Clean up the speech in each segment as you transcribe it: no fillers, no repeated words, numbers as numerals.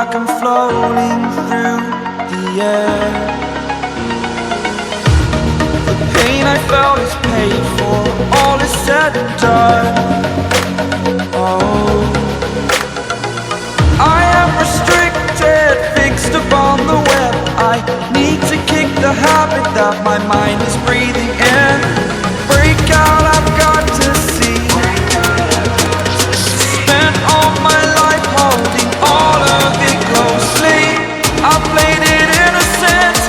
like I'm floating through the air. The pain I felt is paid for, all is said and done. Oh, I am restricted, fixed upon the web. I need to kick the habit that my mind is breathing in. Break out, I've got to see. Spent all my life holding all of it closely. I played it innocent,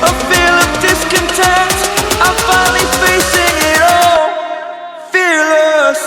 a feel of discontent. I'm finally facing it all, fearless.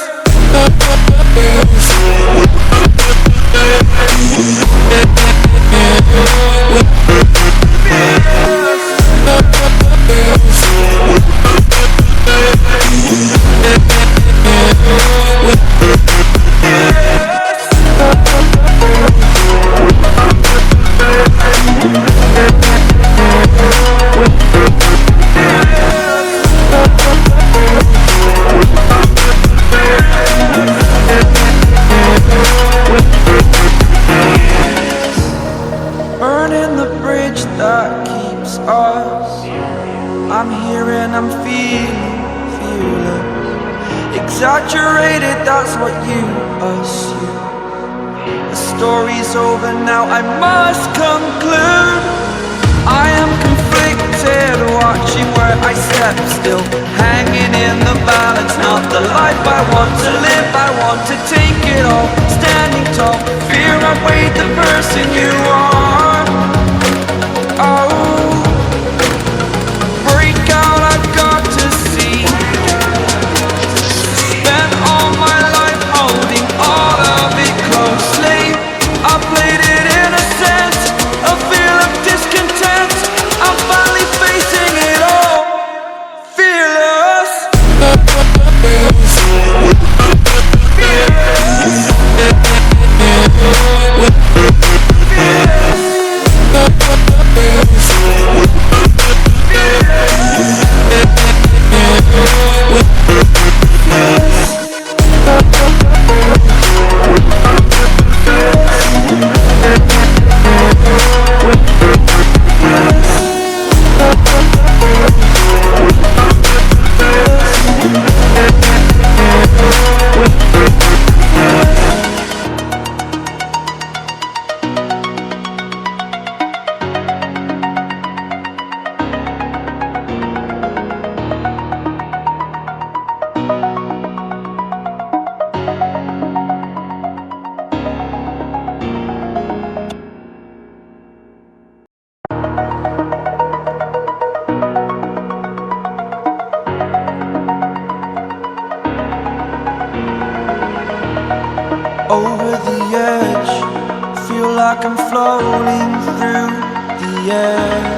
Burning the bridge that keeps us. I'm here and I'm feeling fearless. Exaggerated, that's what you assume. The story's over now, I must conclude. I am conflicted, watching where I step still, hanging in the balance. Not the life I want to live, I want to take it all. Standing tall, fear I weighed the person you are. Oh, break out, I've got to see. Spent all my life holding all of it closely. I played it innocent, a feel of discontent. I'm finally facing it all, fearless. Over the edge, feel like I'm floating through the air.